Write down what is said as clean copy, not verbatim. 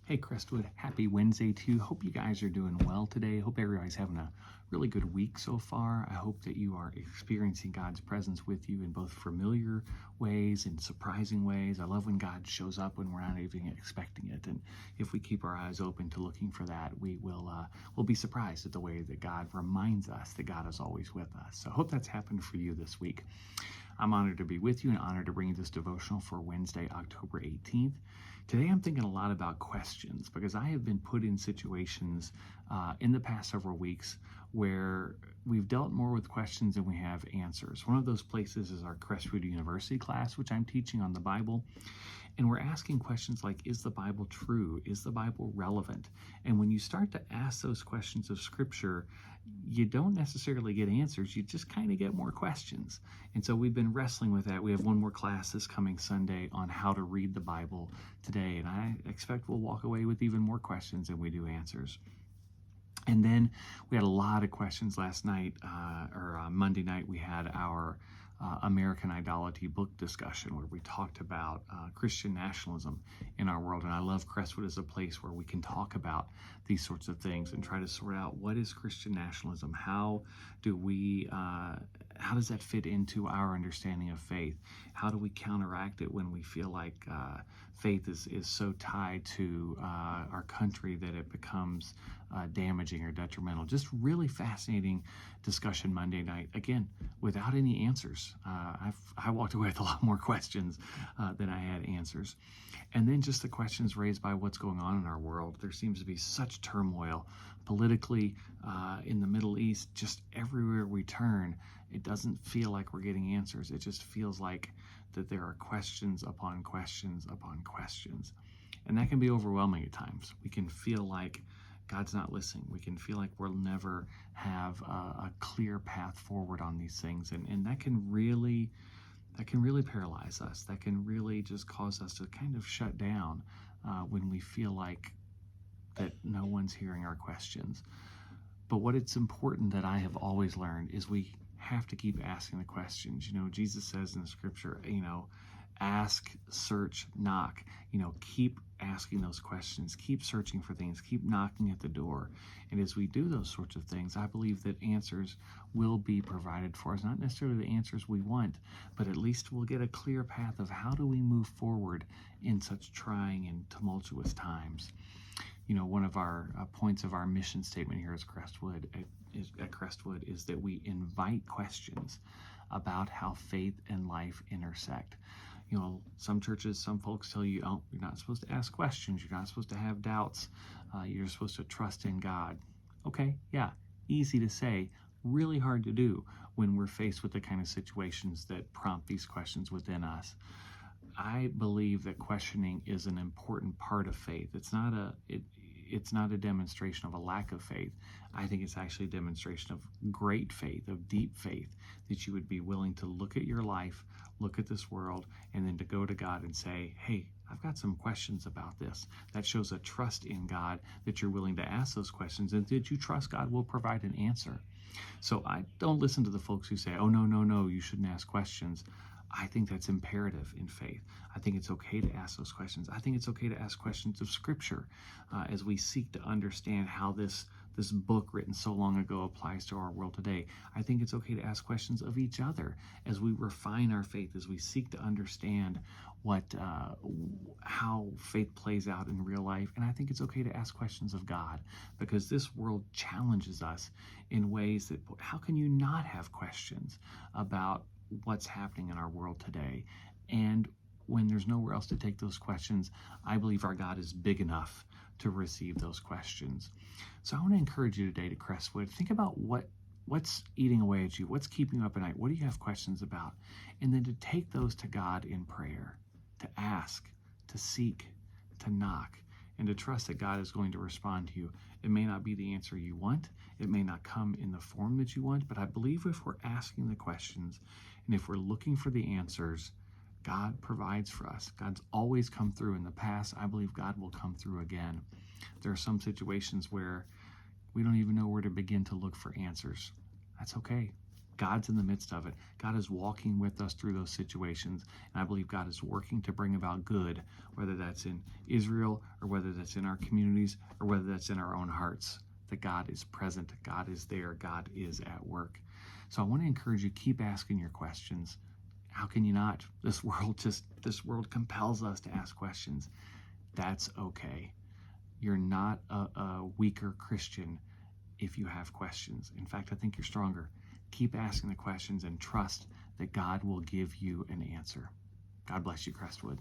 Hey Crestwood, happy Wednesday to you. Hope you guys are doing well today. Hope everybody's having a really good week so far. I hope that you are experiencing God's presence with you in both familiar ways and surprising ways. I love when God shows up when we're not even expecting it. And if we keep our eyes open to looking for that, we'll be surprised at the way that God reminds us that God is always with us. So I hope that's happened for you this week. I'm honored to be with you and honored to bring you this devotional for Wednesday, October 18th. Today I'm thinking a lot about questions because I have been put in situations in the past several weeks where we've dealt more with questions than we have answers. One of those places is our Crestwood University class, which I'm teaching on the Bible. And we're asking questions like, is the Bible true? Is the Bible relevant? And when you start to ask those questions of Scripture, you don't necessarily get answers. You just kind of get more questions. And so we've been wrestling with that. We have one more class this coming Sunday on how to read the Bible today. And I expect we'll walk away with even more questions than we do answers. And then we had a lot of questions last night, Monday night. We had our American Idolatry book discussion where we talked about Christian nationalism in our world. And I love Crestwood as a place where we can talk about these sorts of things and try to sort out what is Christian nationalism? How does that fit into our understanding of faith? How do we counteract it when we feel like faith is so tied to our country that it becomes damaging or detrimental? Just really fascinating discussion Monday night. Again, without any answers. I walked away with a lot more questions than I had answers. And then just the questions raised by what's going on in our world. There seems to be such turmoil politically in the Middle East, just everywhere we turn. It doesn't feel like we're getting answers. It just feels like that there are questions upon questions upon questions. And that can be overwhelming at times. We can feel like God's not listening. We can feel like we'll never have a clear path forward on these things. And that can really paralyze us. That can really just cause us to kind of shut down when we feel like that no one's hearing our questions. But what it's important that I have always learned is we have to keep asking the questions. Jesus says in the Scripture, ask, search, knock. Keep asking those questions, keep searching for things, keep knocking at the door. And as we do those sorts of things, I believe that answers will be provided for us. Not necessarily the answers we want, but at least we'll get a clear path of how do we move forward in such trying and tumultuous times. One of our points of our mission statement here at Crestwood is that we invite questions about how faith and life intersect. Some churches, some folks tell you, oh, you're not supposed to ask questions. You're not supposed to have doubts. You're supposed to trust in God. Okay, yeah, easy to say, really hard to do when we're faced with the kind of situations that prompt these questions within us. I believe that questioning is an important part of faith. It's not a demonstration of a lack of faith. I think it's actually a demonstration of great faith, of deep faith, that you would be willing to look at your life, look at this world, and then to go to God and say, hey, I've got some questions about this. That shows a trust in God, that you're willing to ask those questions, and that you trust God will provide an answer. So I don't listen to the folks who say, oh, no, you shouldn't ask questions. I think that's imperative in faith. I think it's okay to ask those questions. I think it's okay to ask questions of Scripture as we seek to understand how this book written so long ago applies to our world today. I think it's okay to ask questions of each other as we refine our faith, as we seek to understand how faith plays out in real life. And I think it's okay to ask questions of God, because this world challenges us in ways that, how can you not have questions about what's happening in our world today? And when there's nowhere else to take those questions, I believe our God is big enough to receive those questions. So I want to encourage you today to Crestwood, think about what's eating away at you, what's keeping you up at night, what do you have questions about? And then to take those to God in prayer, to ask, to seek, to knock, and to trust that God is going to respond to you. It may not be the answer you want. It may not come in the form that you want, but I believe if we're asking the questions and if we're looking for the answers, God provides for us. God's always come through in the past. I believe God will come through again. There are some situations where we don't even know where to begin to look for answers. That's okay. God's in the midst of it. God is walking with us through those situations. And I believe God is working to bring about good, whether that's in Israel or whether that's in our communities or whether that's in our own hearts. That God is present, God is there, God is at work. So I want to encourage you, keep asking your questions. How can you not? This world compels us to ask questions. That's okay. You're not a weaker Christian if you have questions. In fact, I think you're stronger. Keep asking the questions and trust that God will give you an answer. God bless you, Crestwood.